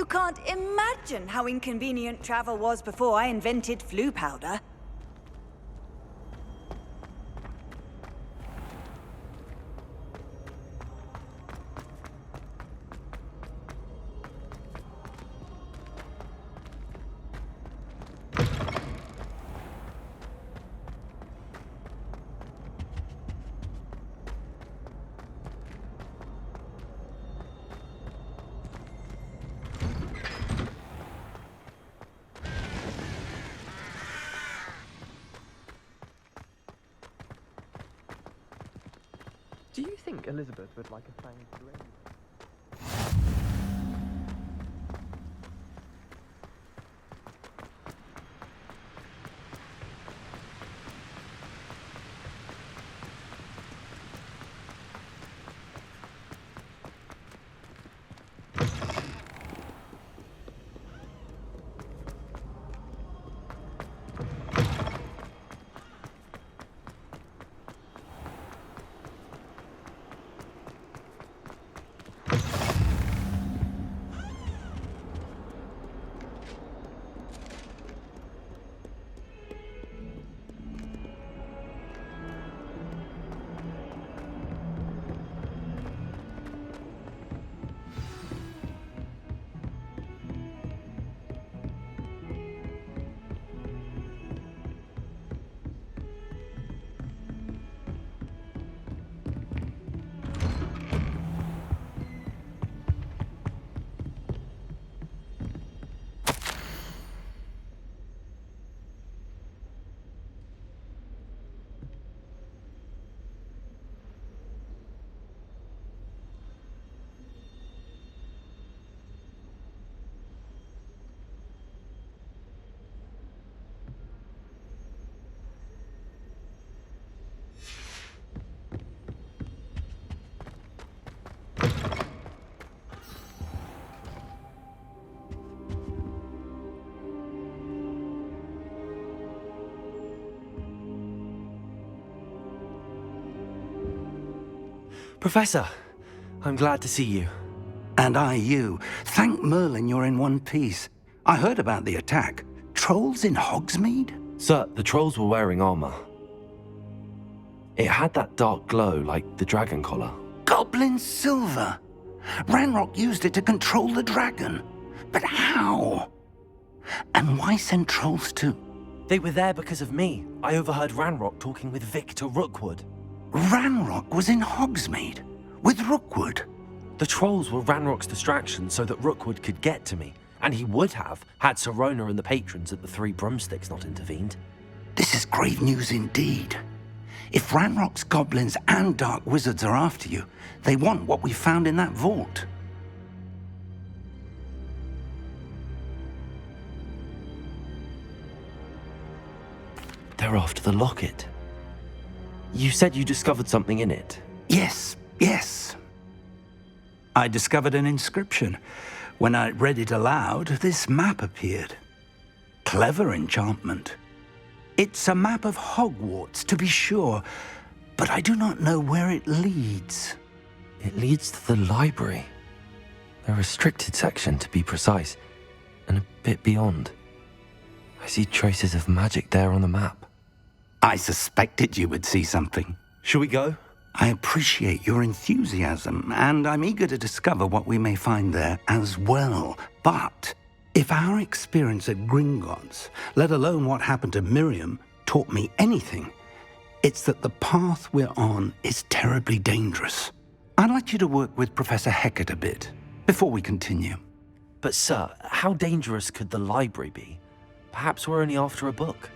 You can't imagine how inconvenient travel was before I invented flu powder. Do you think Elizabeth would like a fanged blade? Professor, I'm glad to see you. And I you. Thank Merlin you're in one piece. I heard about the attack. Trolls in Hogsmeade? Sir, the trolls were wearing armor. It had that dark glow like the dragon collar. Goblin silver! Ranrock used it to control the dragon. But how? And why send trolls too? They were there because of me. I overheard Ranrock talking with Victor Rookwood. Ranrock was in Hogsmeade? With Rookwood? The trolls were Ranrock's distraction so that Rookwood could get to me. And he would have, had Sirona and the patrons at the Three Broomsticks not intervened. This is grave news indeed. If Ranrock's goblins and dark wizards are after you, they want what we found in that vault. They're after the locket. You said you discovered something in it. Yes. I discovered an inscription. When I read it aloud, this map appeared. Clever enchantment. It's a map of Hogwarts, to be sure, but I do not know where it leads. It leads to the library. A restricted section, to be precise, and a bit beyond. I see traces of magic there on the map. I suspected you would see something. Shall we go? I appreciate your enthusiasm, and I'm eager to discover what we may find there as well. But if our experience at Gringotts, let alone what happened to Miriam, taught me anything, it's that the path we're on is terribly dangerous. I'd like you to work with Professor Hecat a bit before we continue. But sir, how dangerous could the library be? Perhaps we're only after a book.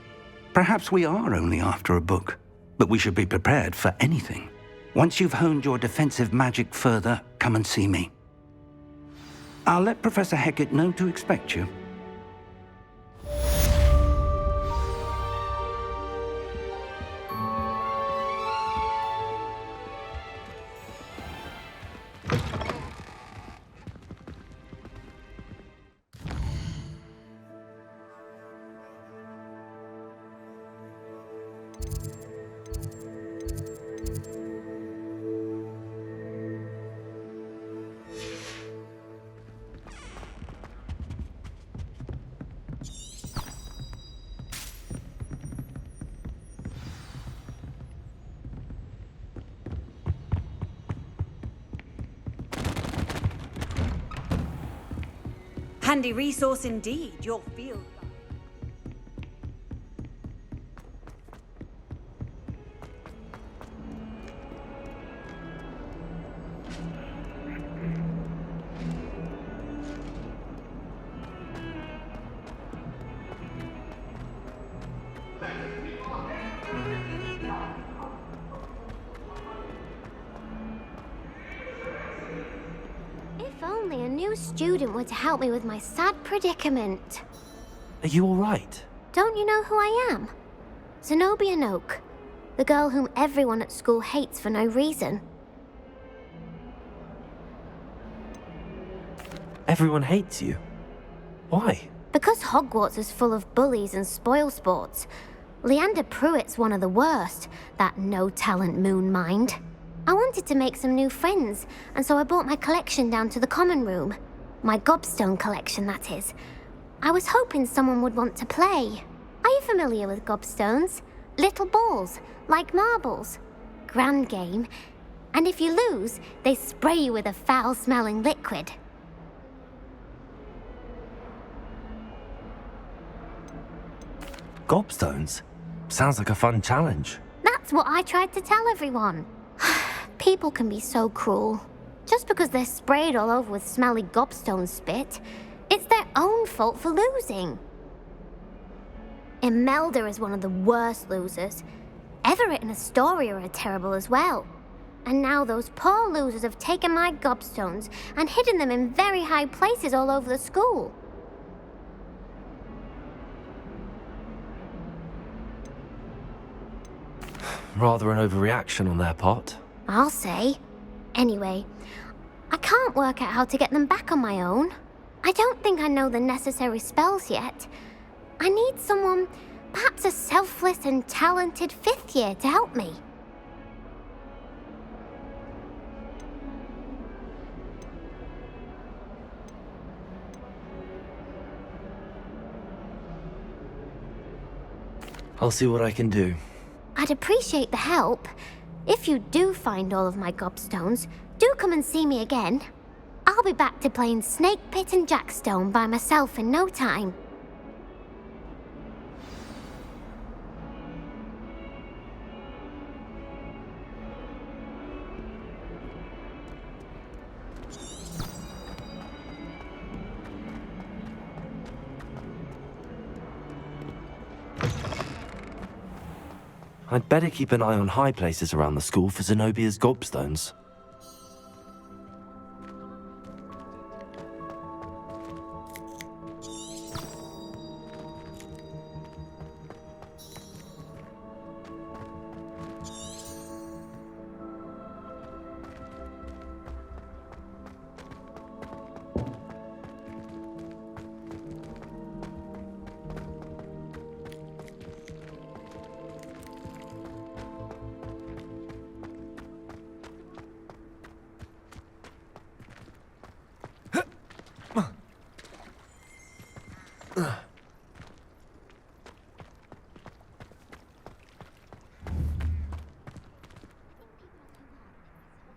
Perhaps we are only after a book, but we should be prepared for anything. Once you've honed your defensive magic further, come and see me. I'll let Professor Hecat know to expect you. Handy resource indeed, your field. If only a new student were to help me with my sad predicament. Are you alright? Don't you know who I am? Zenobia Noak, the girl whom everyone at school hates for no reason. Everyone hates you. Why? Because Hogwarts is full of bullies and spoilsports. Leander Pruitt's one of the worst, that no-talent moon mind. I wanted to make some new friends, and so I brought my collection down to the common room. My gobstone collection, that is. I was hoping someone would want to play. Are you familiar with gobstones? Little balls, like marbles. Grand game. And if you lose, they spray you with a foul-smelling liquid. Gobstones? Sounds like a fun challenge. That's what I tried to tell everyone. People can be so cruel. Just because they're sprayed all over with smelly gobstone spit, it's their own fault for losing. Imelda is one of the worst losers. Everett and Astoria are terrible as well. And now those poor losers have taken my gobstones and hidden them in very high places all over the school. Rather an overreaction on their part. I'll say. Anyway, I can't work out how to get them back on my own. I don't think I know the necessary spells yet. I need someone, perhaps a selfless and talented fifth year to help me. I'll see what I can do. I'd appreciate the help. If you do find all of my gobstones, do come and see me again. I'll be back to playing Snake Pit and Jackstone by myself in no time. I'd better keep an eye on high places around the school for Zenobia's gobstones.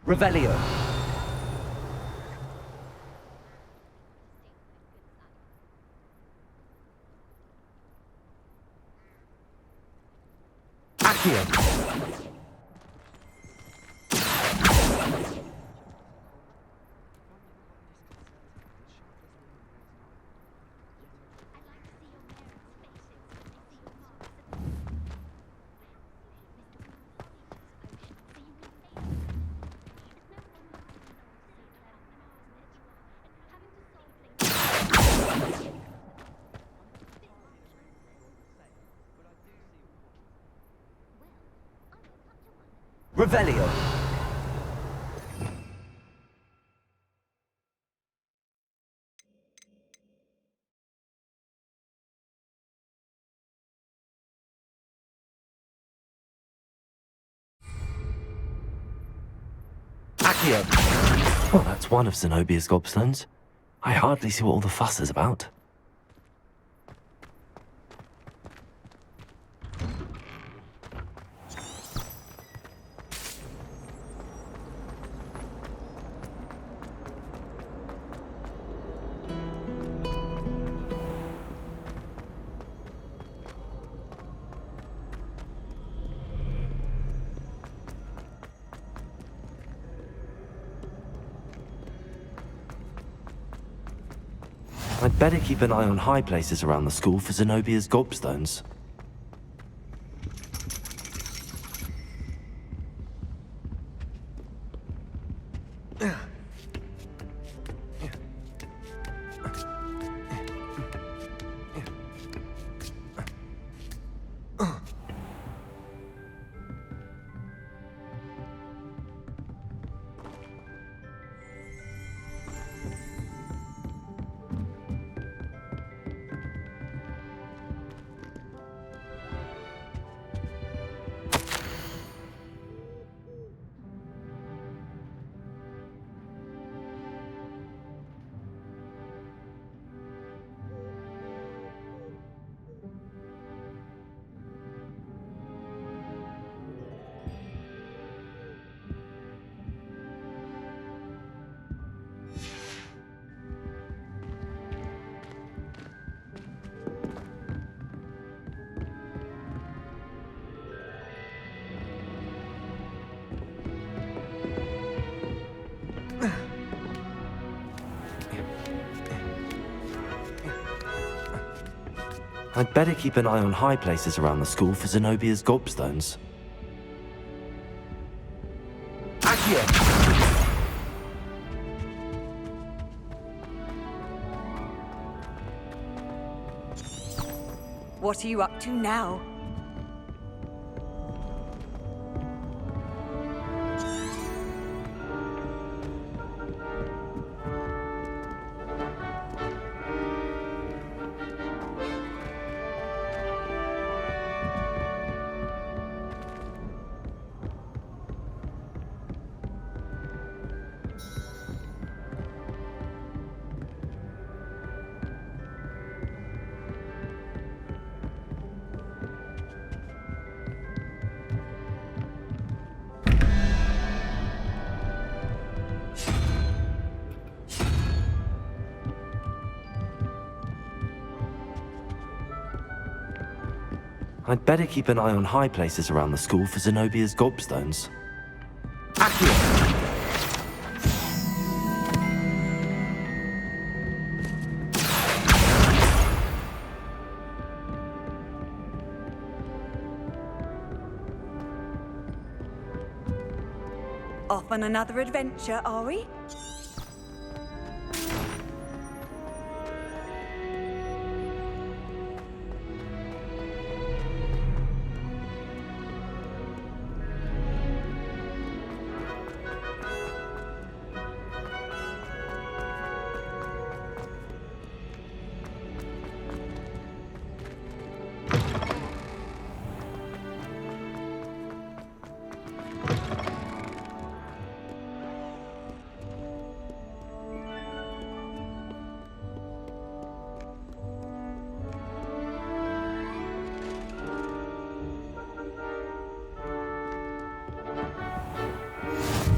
Revelio. Accio. Revelio. Accio. Well, that's one of Zenobia's gobstones. I hardly see what all the fuss is about. I'd better keep an eye on high places around the school for Zenobia's gobstones. I'd better keep an eye on high places around the school for Zenobia's gobstones. What are you up to now? I'd better keep an eye on high places around the school for Zenobia's gobstones. Off on another adventure, are we?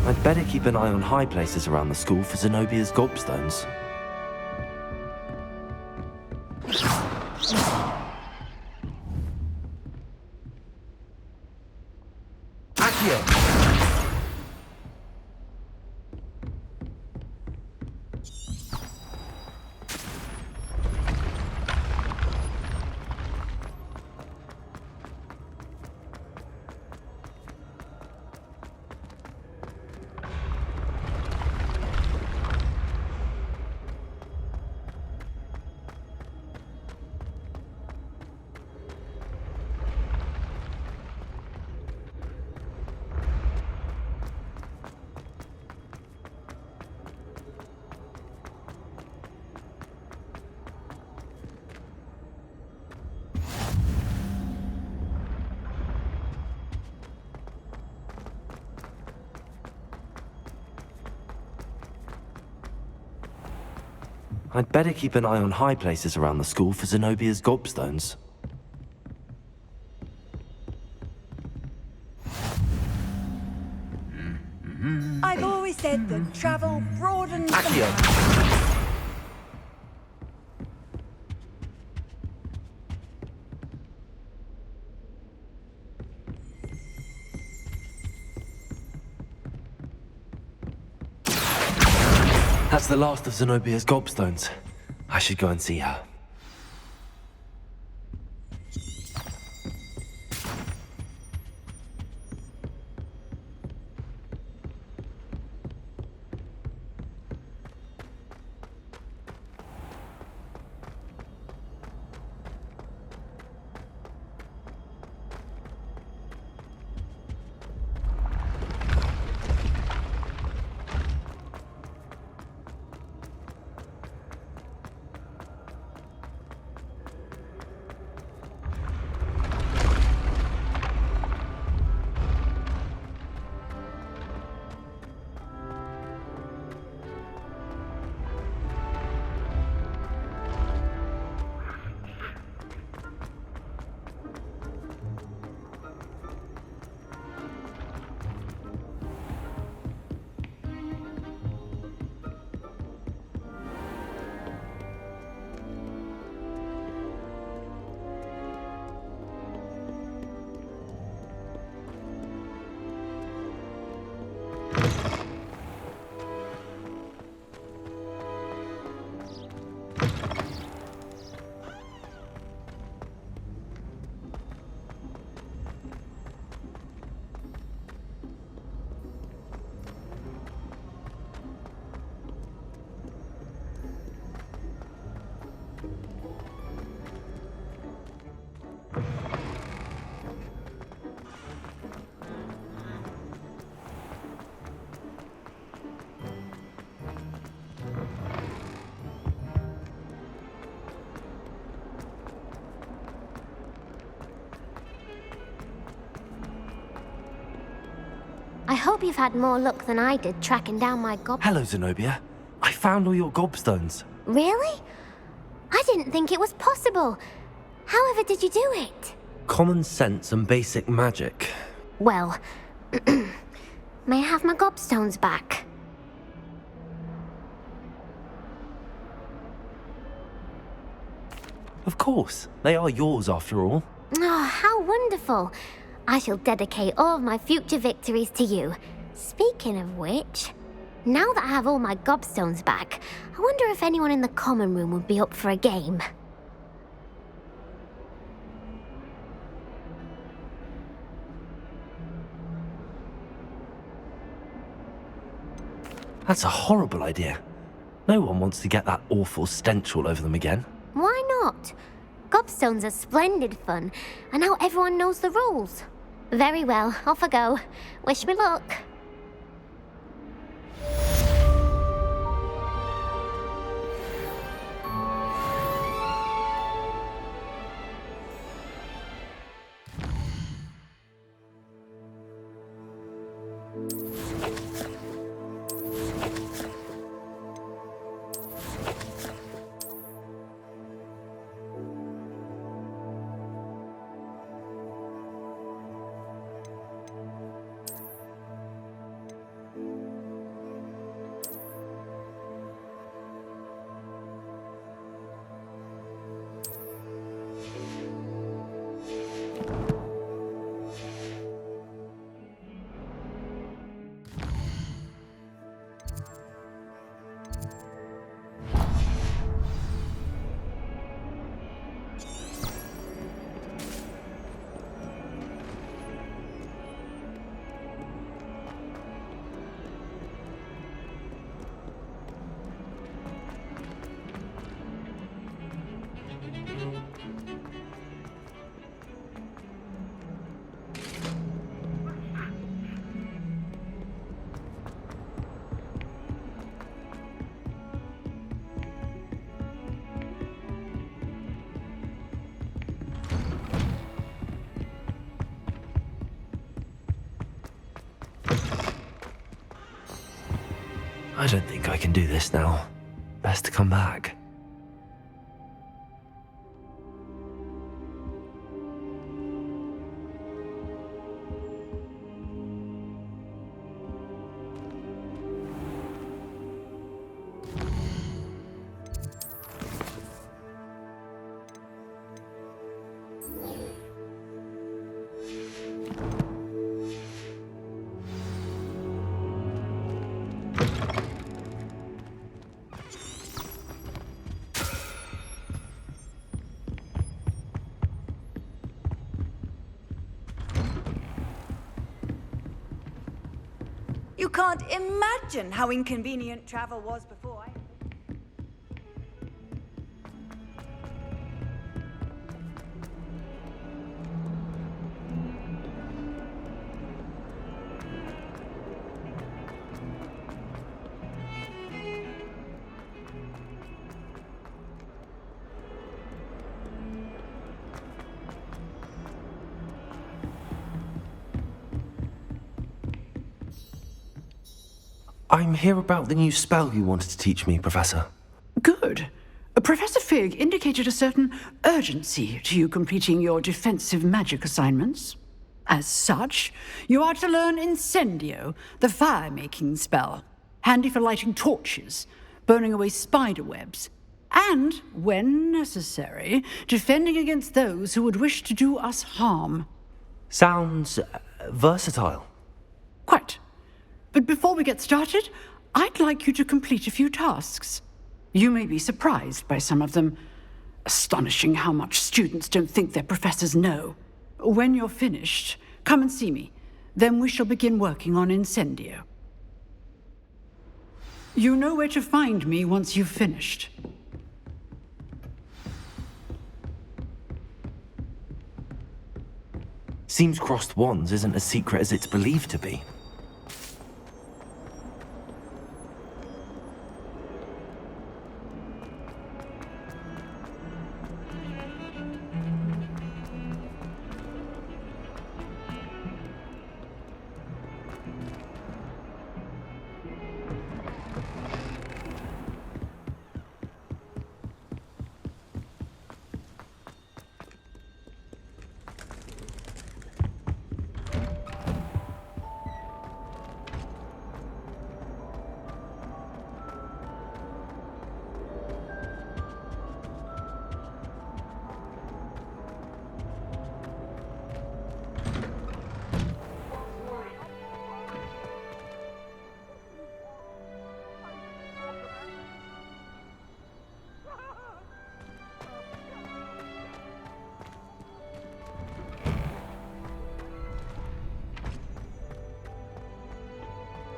I'd better keep an eye on high places around the school for Zenobia's gobstones. I'd better keep an eye on high places around the school for Zenobia's gobstones. I've always said that travel broadens the mind. That's the last of Zenobia's gobstones. I should go and see her. I hope you've had more luck than I did tracking down my gob... Hello, Zenobia. I found all your gobstones. Really? I didn't think it was possible. However did you do it? Common sense and basic magic. Well, may I have my gobstones back? Of course. They are yours after all. Oh, how wonderful. I shall dedicate all of my future victories to you. Speaking of which, now that I have all my gobstones back, I wonder if anyone in the common room would be up for a game. That's a horrible idea. No one wants to get that awful stench all over them again. Why not? Gobstones are splendid fun, and now everyone knows the rules. Very well, off I go. Wish me luck. I don't think I can do this now. Best to come back. can't imagine how inconvenient travel was before I... I'm here about the new spell you wanted to teach me, Professor. Good. Professor Fig indicated a certain urgency to you completing your defensive magic assignments. As such, you are to learn Incendio, the fire-making spell, handy for lighting torches, burning away spider webs, and, when necessary, defending against those who would wish to do us harm. Sounds versatile. Quite. But before we get started, I'd like you to complete a few tasks. You may be surprised by some of them. Astonishing how much students don't think their professors know. When you're finished, come and see me. Then we shall begin working on Incendio. You know where to find me once you've finished. Seems crossed wands isn't as secret as it's believed to be.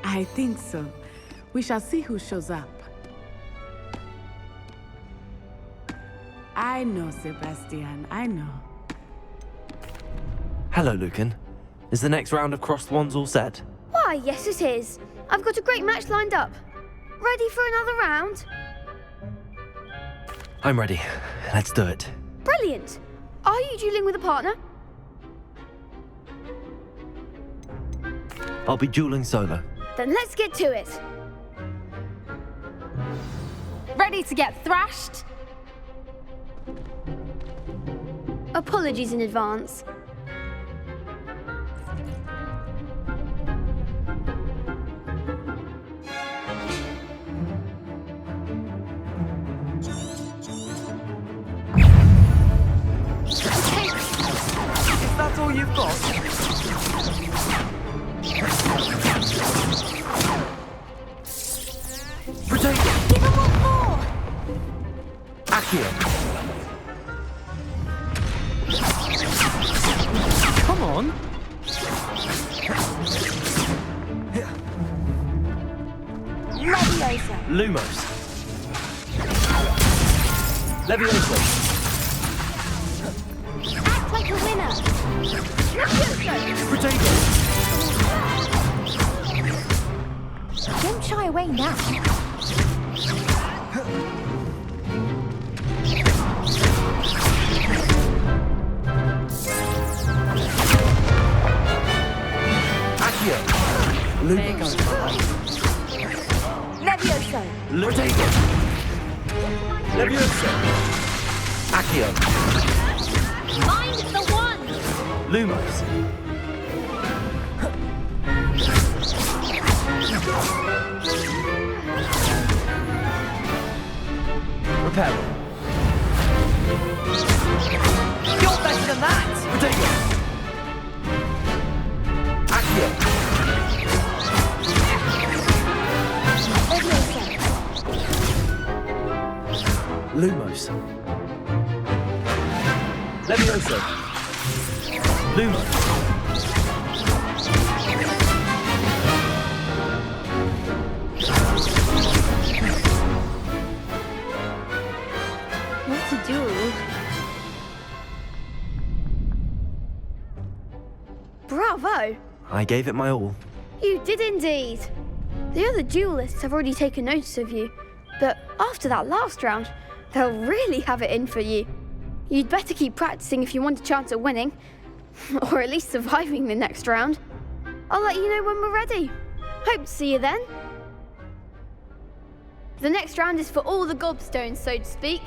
I think so. We shall see who shows up. I know, Sebastian, I know. Hello, Lucan. Is the next round of crossed wands all set? Why, yes it is. I've got a great match lined up. Ready for another round? I'm ready. Let's do it. Brilliant. Are you dueling with a partner? I'll be dueling solo. Then let's get to it. Ready to get thrashed? Apologies in advance. Is that all you've got? Protect! Give him one more! Accio! Come on! Leviosa. Lumos! Leviosa! Act like a winner. Potato! Don't shy away now. Accio! Lumos! Leviosa. Potato! Leviosa! Accio! Find the one. Lumos! Repel! You're better than that! Potato! Accio! Lumos! Leviosa! Lumos! Bravo! I gave it my all. You did indeed. The other duelists have already taken notice of you, but after that last round, they'll really have it in for you. You'd better keep practicing if you want a chance at winning, or at least surviving the next round. I'll let you know when we're ready. Hope to see you then. The next round is for all the gobstones, so to speak.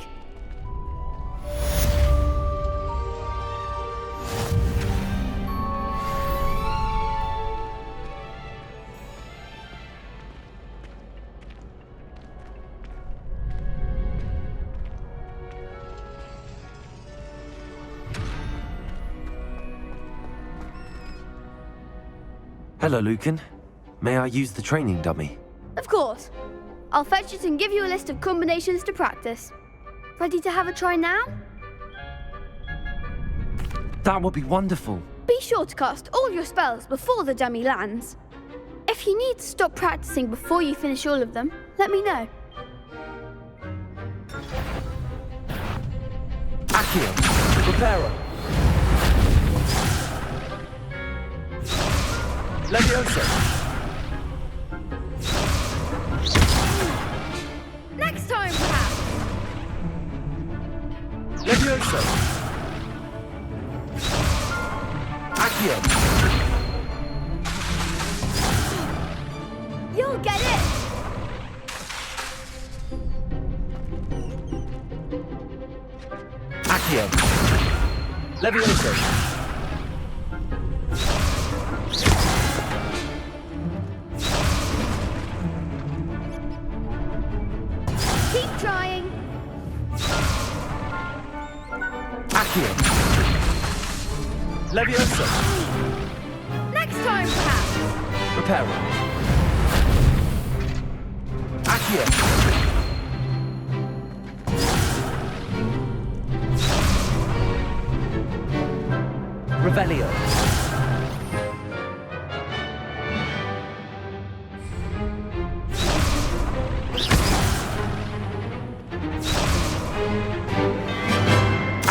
Hello, Lucan. May I use the training dummy? Of course. I'll fetch it and give you a list of combinations to practice. Ready to have a try now? That would be wonderful. Be sure to cast all your spells before the dummy lands. If you need to stop practicing before you finish all of them, let me know. Accio, Reparo. Leviosa. Next time, perhaps. Leviosa. Accio. You'll get it. Accio. Leviosa. Keep trying. Accio. Leviosa. Next time, perhaps. Reparo. Accio. Revelio.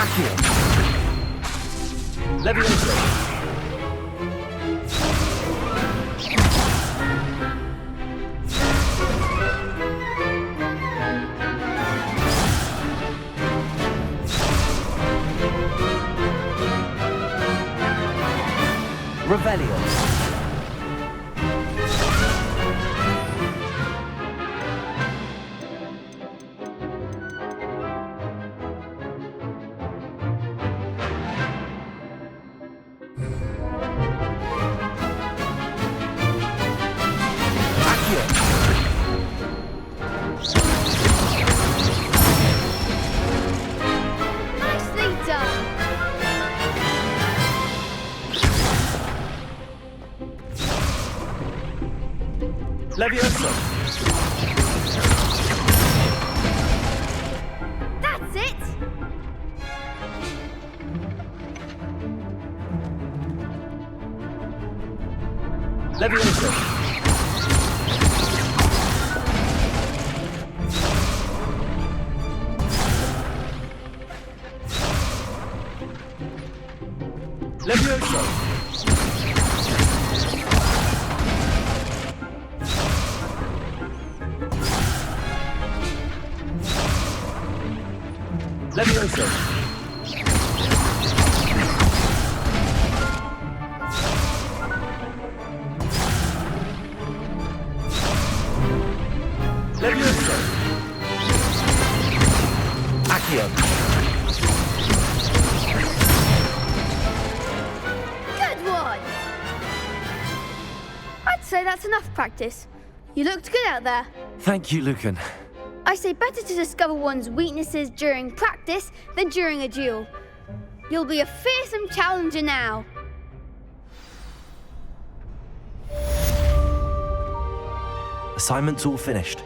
Accio. Leviosa. Revelio. Accio. Nicely done. Leviosa. That's it. Leviosa. Leviosa. Leviosa. Leviosa. Accio. Good one. I'd say that's enough practice. You looked good out there. Thank you, Lucan. I say better to discover one's weaknesses during practice than during a duel. You'll be a fearsome challenger now. Assignment's all finished.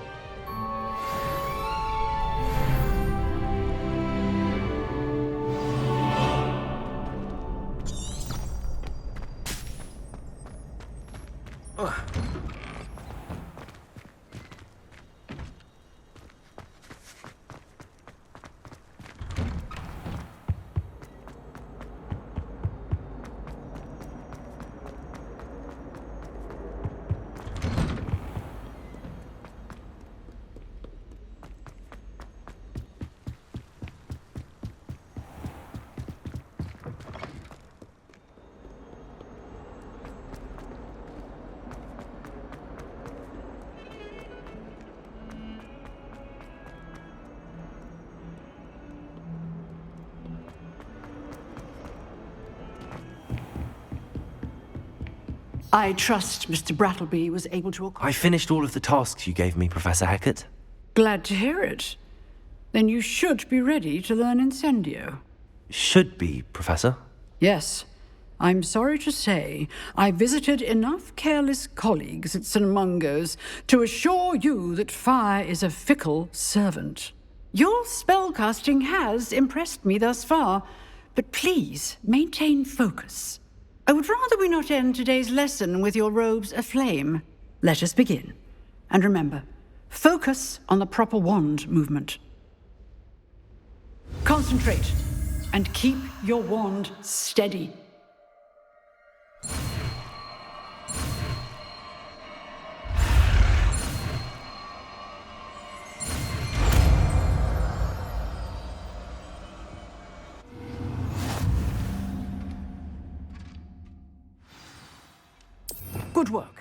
I trust Mr. Brattleby was able to I finished all of the tasks you gave me, Professor Hecat. Glad to hear it. Then you should be ready to learn Incendio. Should be, Professor. Yes. I'm sorry to say, I visited enough careless colleagues at St. Mungo's to assure you that fire is a fickle servant. Your spellcasting has impressed me thus far, but please maintain focus. I would rather we not end today's lesson with your robes aflame. Let us begin. And remember, focus on the proper wand movement. Concentrate, and keep your wand steady. Good work.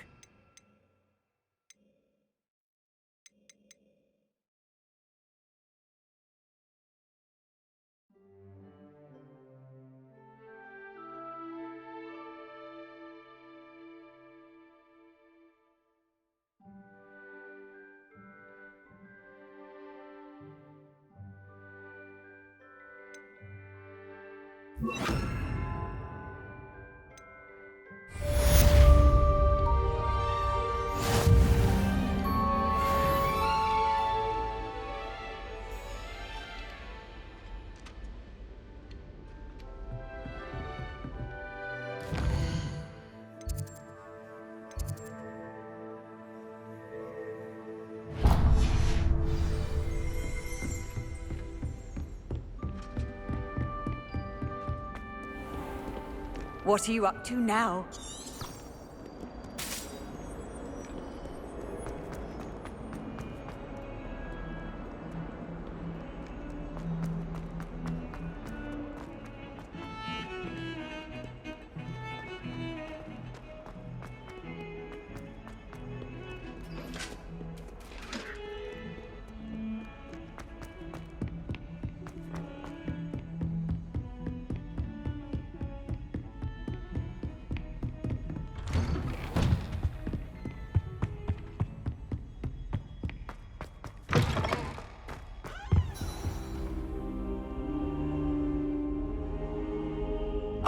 What are you up to now?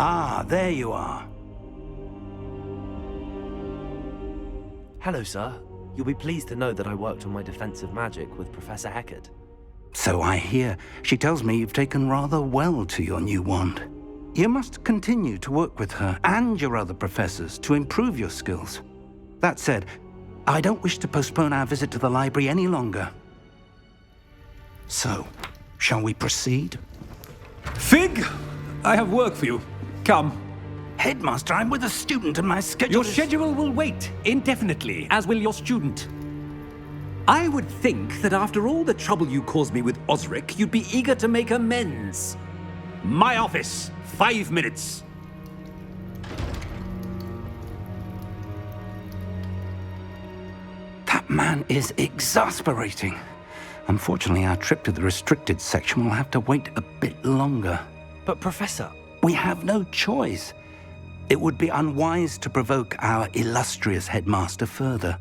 Ah, there you are. Hello, sir. You'll be pleased to know that I worked on my defensive magic with Professor Hecat. So I hear. She tells me you've taken rather well to your new wand. You must continue to work with her and your other professors to improve your skills. That said, I don't wish to postpone our visit to the library any longer. So, shall we proceed? Fig, I have work for you. Come. Headmaster, I'm with a student and my schedule Your is... schedule will wait indefinitely, as will your student. I would think that after all the trouble you caused me with Osric, you'd be eager to make amends. My office, 5 minutes. That man is exasperating. Unfortunately, our trip to the restricted section will have to wait a bit longer. But, Professor... We have no choice. It would be unwise to provoke our illustrious headmaster further.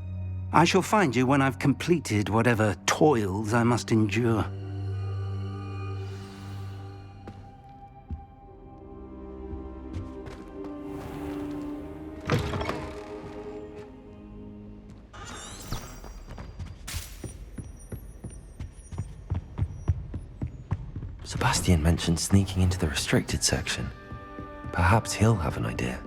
I shall find you when I've completed whatever toils I must endure. Sebastian mentioned sneaking into the restricted section. Perhaps he'll have an idea.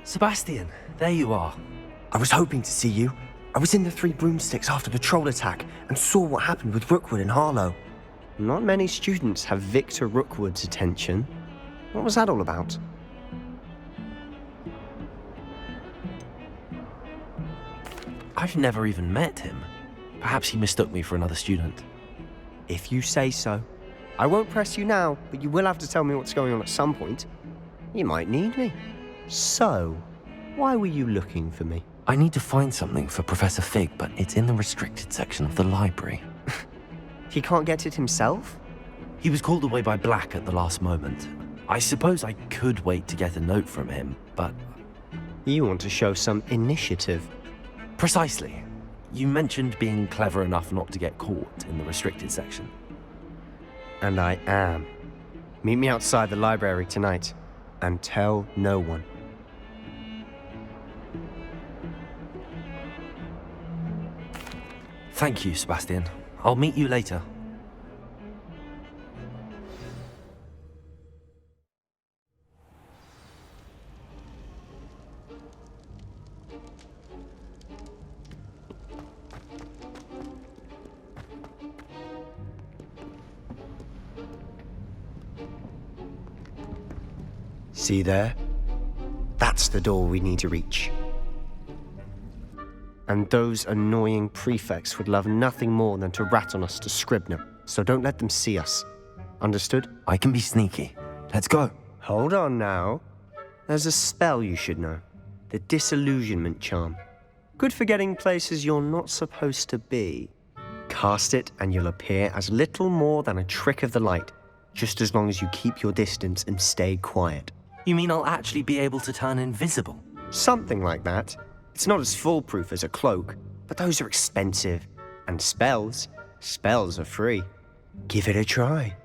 Sebastian, There you are. I was hoping to see you. I was in the Three Broomsticks after the troll attack and saw what happened with Rookwood and Harlow. Not many students have Victor Rookwood's attention. What was that all about? I've never even met him. Perhaps he mistook me for another student. If you say so. I won't press you now, but you will have to tell me what's going on at some point. You might need me. So, Why were you looking for me? I need to find something for Professor Fig, but it's in the restricted section of the library. He can't get it himself? He was called away by Black at the last moment. I suppose I could wait to get a note from him, but... You want to show some initiative. Precisely. You mentioned being clever enough not to get caught in the restricted section. And I am. Meet me outside the library tonight, and tell no one. Thank you, Sebastian. I'll meet you later. See there? That's the door we need to reach. And those annoying prefects would love nothing more than to rat on us to Scribner, so don't let them see us. Understood? I can be sneaky. Let's go. Hold on now. There's a spell you should know. The Disillusionment Charm. Good for getting places you're not supposed to be. Cast it and you'll appear as little more than a trick of the light, just as long as you keep your distance and stay quiet. You mean I'll actually be able to turn invisible? Something like that. It's not as foolproof as a cloak, but those are expensive. And spells are free. Give it a try.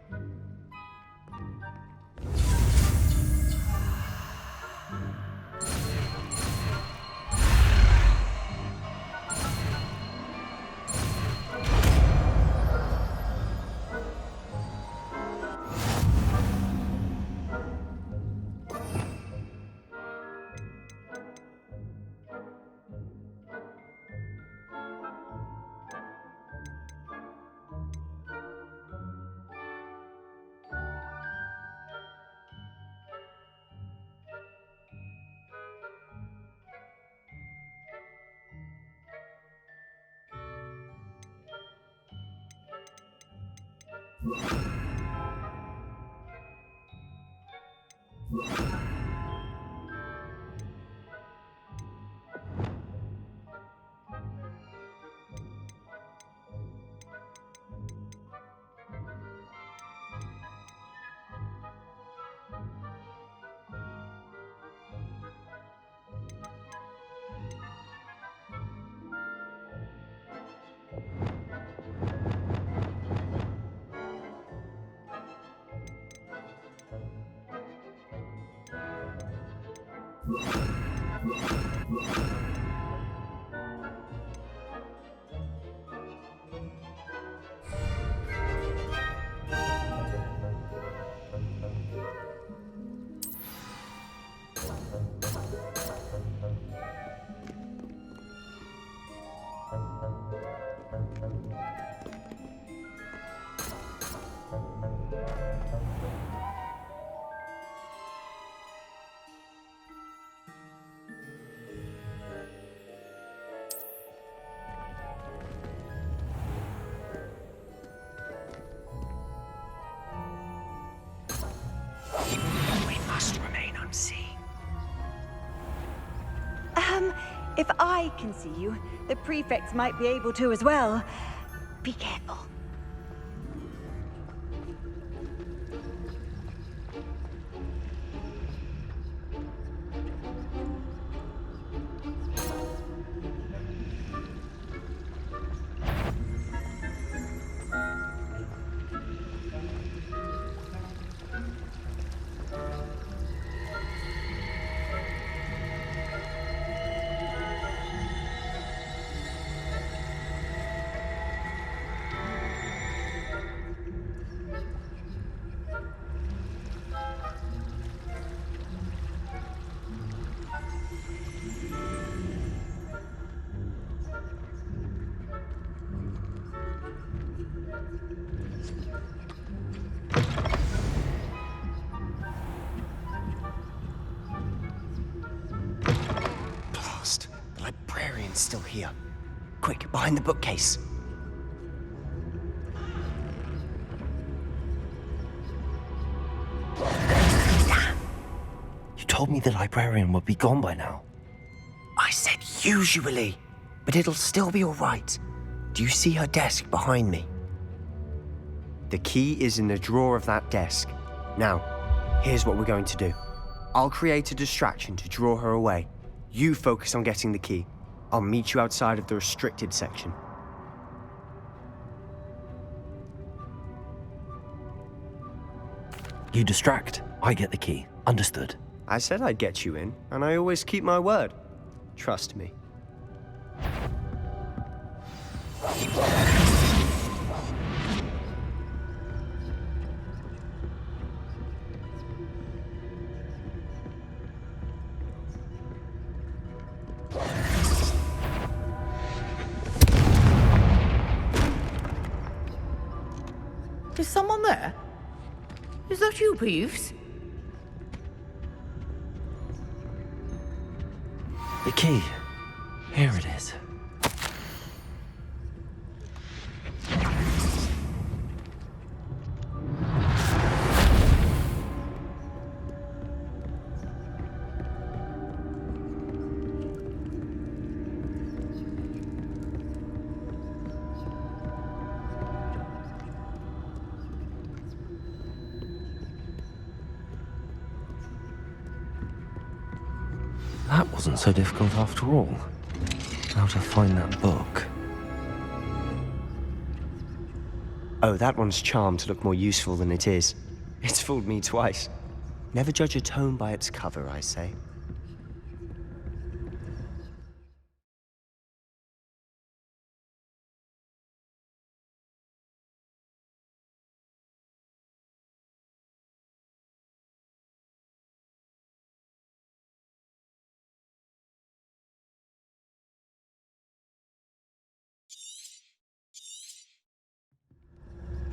If I can see you, the prefects might be able to as well. Be careful. Still here. Quick, behind the bookcase. You told me the librarian would be gone by now. Usually. But it'll still be alright. Do you see her desk behind me? The key is in the drawer of that desk. Now, here's what we're going to do. I'll create a distraction to draw her away. You focus on getting the key. I'll meet you outside of the restricted section. You distract, I get the key. Understood. I said I'd get you in, and I always keep my word. Trust me. Is someone there? Is that you, Peeves? The key. Here it is. That wasn't so difficult after all. How to find that book. Oh, that one's charmed to look more useful than it is. It's fooled me twice. Never judge a tome by its cover, I say.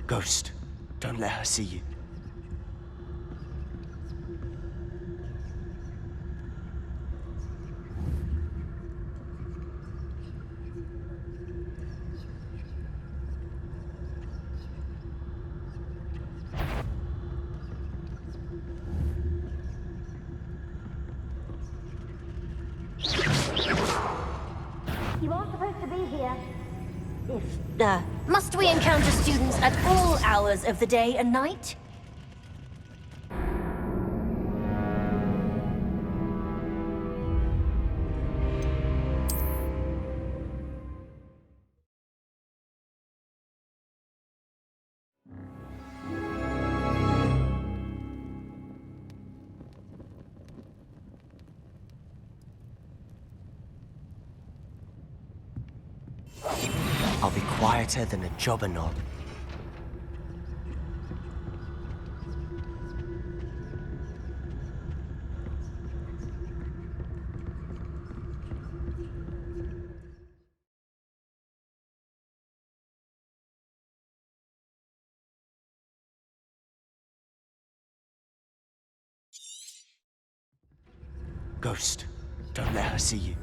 Ghost, don't let her see you. You aren't supposed to be here. Must we encounter students at all hours of the day and night? I'll be quieter than a jobber knob. Ghost, don't let her see you.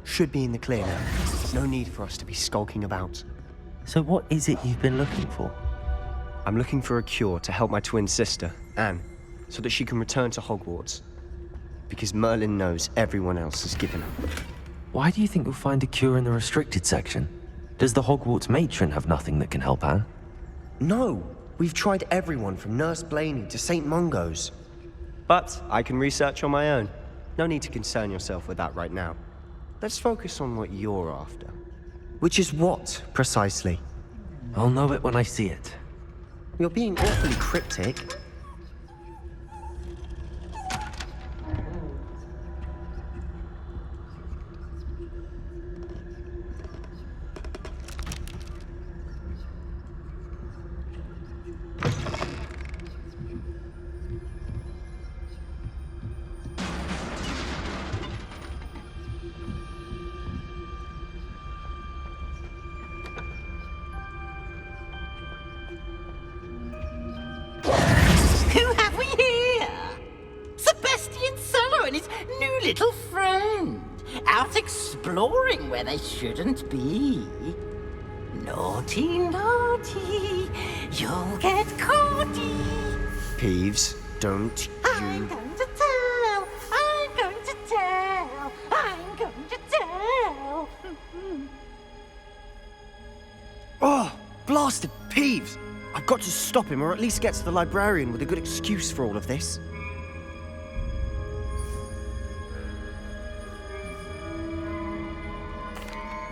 Should be in the clear now. No need for us to be skulking about. So what is it you've been looking for? I'm looking for a cure to help my twin sister, Anne, so that she can return to Hogwarts. Because Merlin knows everyone else has given up. Why do you think you'll find a cure in the restricted section? Does the Hogwarts matron have nothing that can help Anne? No! We've tried everyone from Nurse Blaney to St. Mungo's. But I can research on my own. No need to concern yourself with that right now. Let's focus on what you're after. Which is what, precisely? I'll know it when I see it. You're being awfully cryptic. new little friend, out exploring where they shouldn't be. Naughty, naughty, you'll get caughty. Peeves, don't I'm going to tell, I'm going to tell, I'm going to tell. Oh, blasted Peeves! I've got to stop him, or at least get to the librarian with a good excuse for all of this.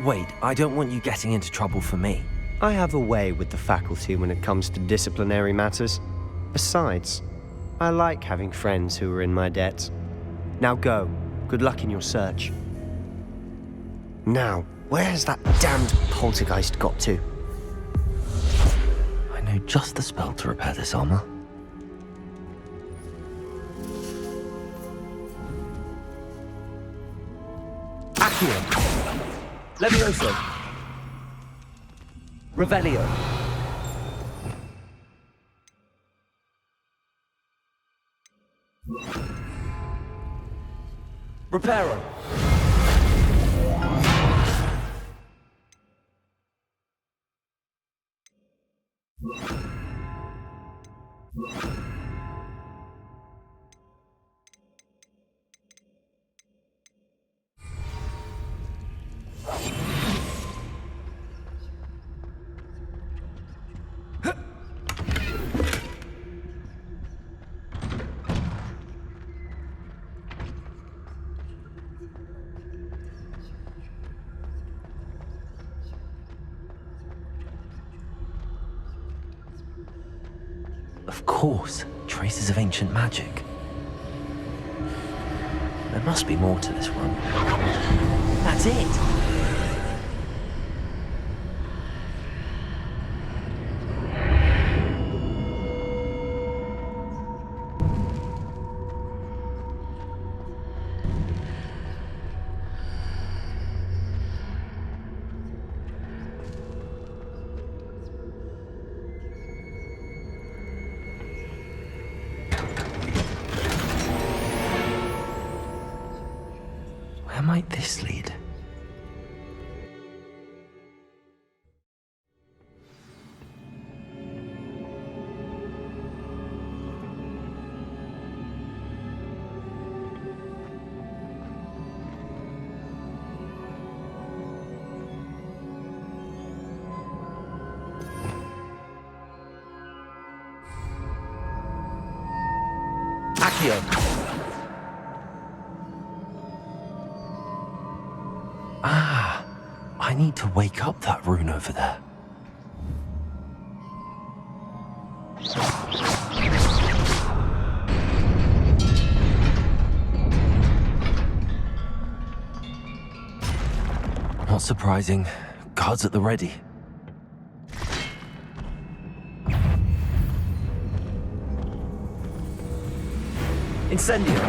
Wait, I don't want you getting into trouble for me. I have a way with the faculty when it comes to disciplinary matters. Besides, I like having friends who are in my debt. Now go. Good luck in your search. Now, where has that damned poltergeist got to? I know just the spell to repair this armor. Accio. Levioso. Revelio. Reparo. Of course, traces of ancient magic. There must be more to this one. That's it! Where might this lead? Accio. Ah, I need to wake up that rune over there. Not surprising. Guards at the ready. Incendio.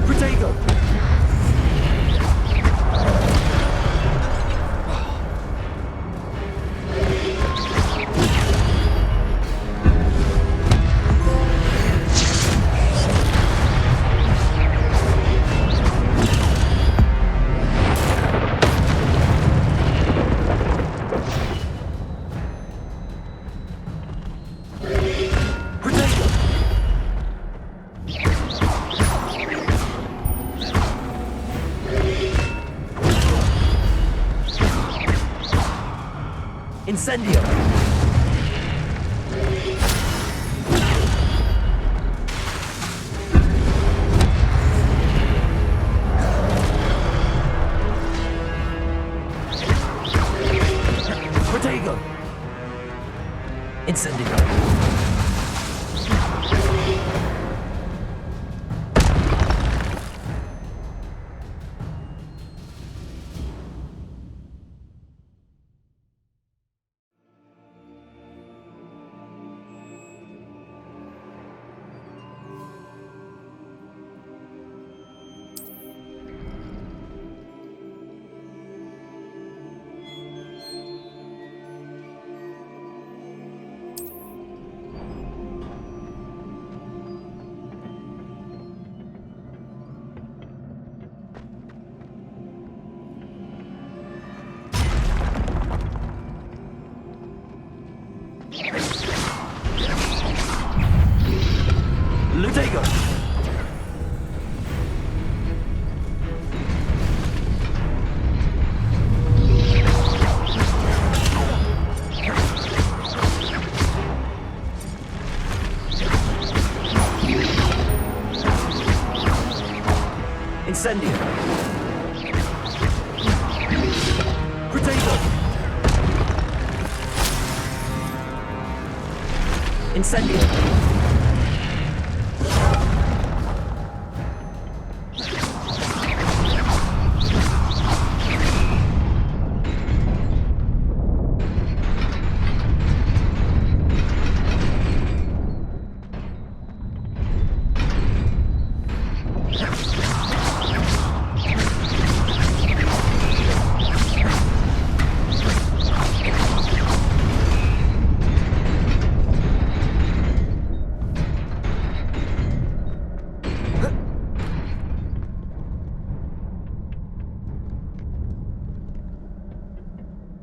Protego. Incendio! Protego! Incendio! Protego! Incendio! Protego! Incendio!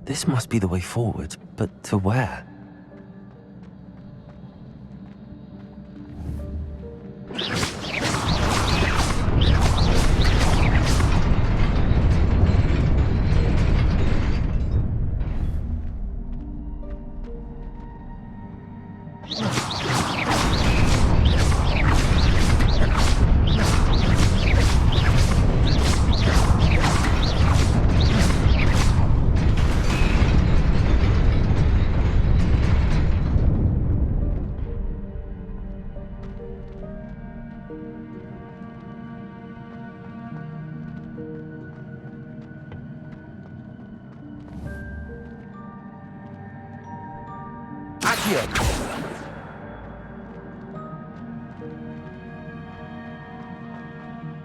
This must be the way forward, but to where?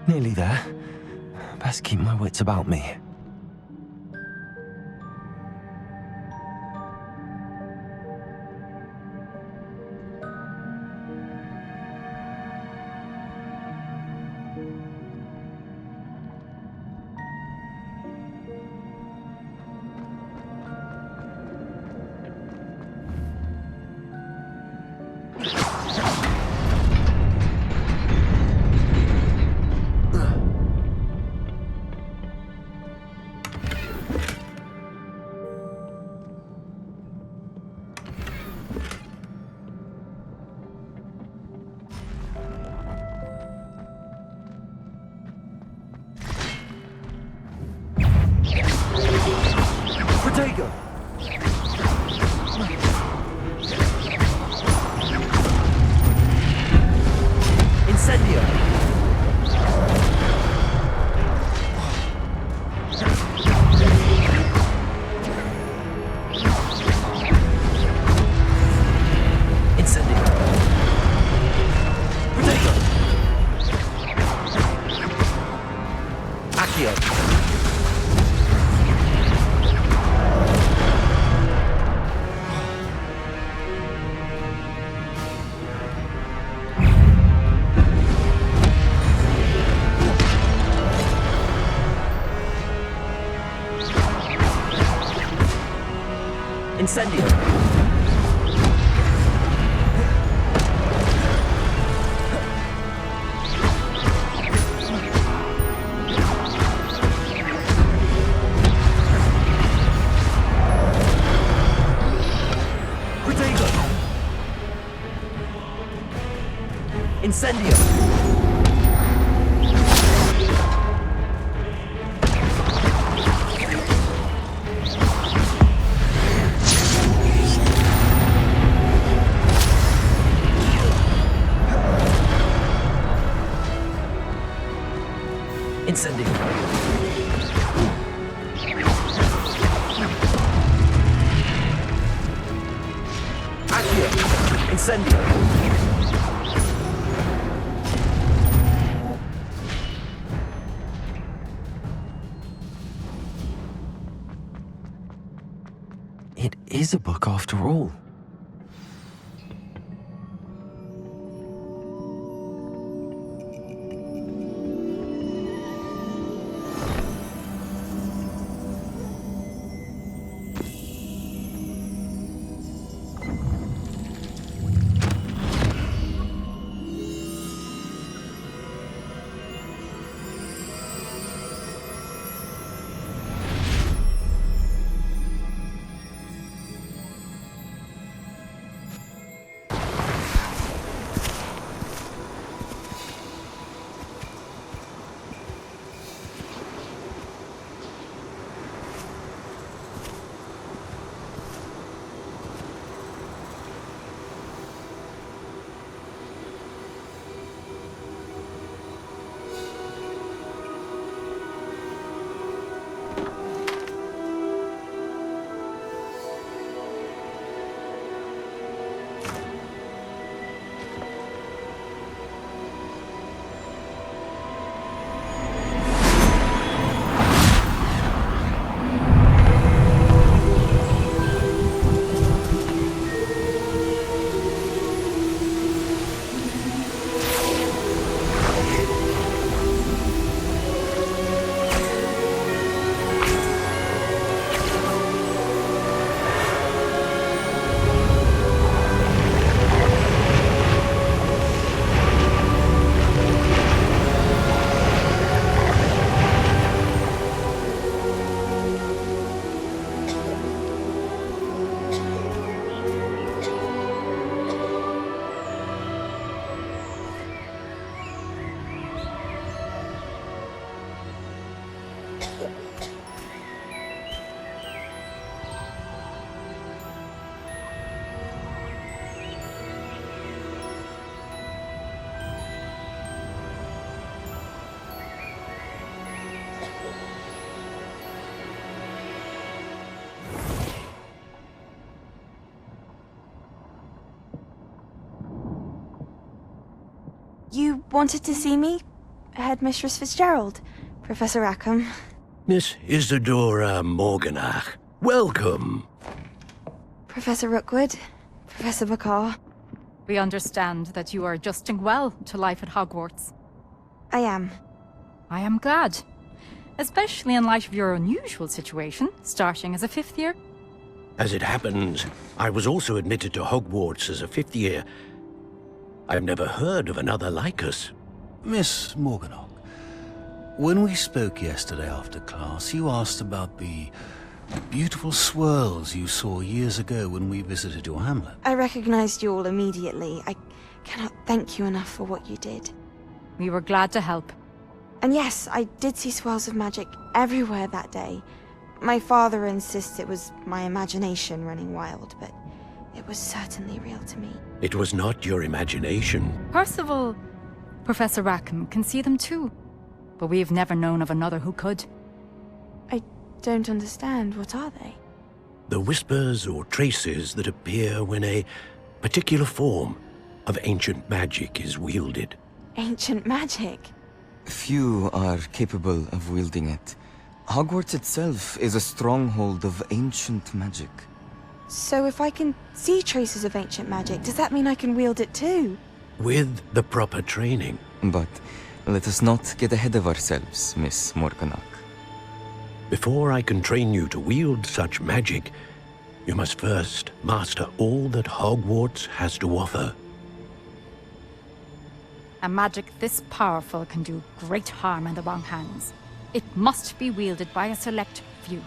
Nearly there. Best keep my wits about me. Protego! Incendio! Incendio! Protego! Accio! Incendio! Protego! Incendio! Incendio! Accio! Incendio! It is a book after all. You wanted to see me? Headmistress Fitzgerald, Professor Rackham. Miss Isadora Morganach, welcome. Professor Rookwood, Professor Bakar. We understand that you are adjusting well to life at Hogwarts. I am. I am glad. Especially in light of your unusual situation, starting as a 5th year. As it happens, I was also admitted to Hogwarts as a 5th year. I've never heard of another like us. Miss Morganach, when we spoke yesterday after class, you asked about the beautiful swirls you saw years ago when we visited your hamlet. I recognized you all immediately. I cannot thank you enough for what you did. We were glad to help. And yes, I did see swirls of magic everywhere that day. My father insists it was my imagination running wild, but it was certainly real to me. It was not your imagination. Percival, Professor Rackham can see them too. But we've never known of another who could. I don't understand. What are they? The whispers or traces that appear when a particular form of ancient magic is wielded. Ancient magic? Few are capable of wielding it. Hogwarts itself is a stronghold of ancient magic. So if I can see traces of ancient magic, does that mean I can wield it too? With the proper training. But let us not get ahead of ourselves, Miss Morganach. Before I can train you to wield such magic, you must first master all that Hogwarts has to offer. A magic this powerful can do great harm in the wrong hands. It must be wielded by a select few.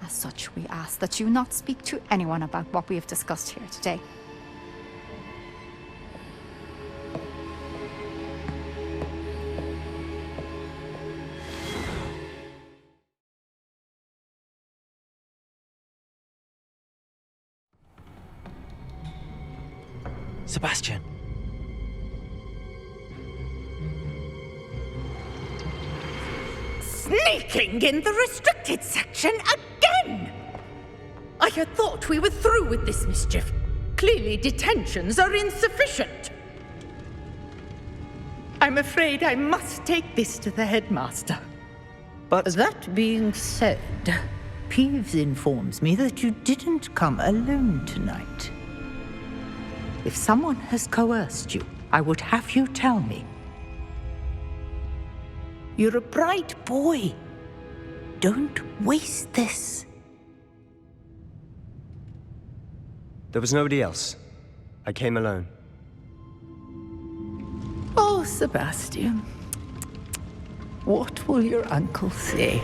As such, we ask that you not speak to anyone about what we have discussed here today. Sebastian. Sneaking in the restricted section again! I had thought we were through with this mischief. Clearly detentions are insufficient. I'm afraid I must take this to the headmaster. But that being said, Peeves informs me that you didn't come alone tonight. If someone has coerced you, I would have you tell me. You're a bright boy. Don't waste this. there was nobody else. I came alone. Oh, Sebastian. What will your uncle say?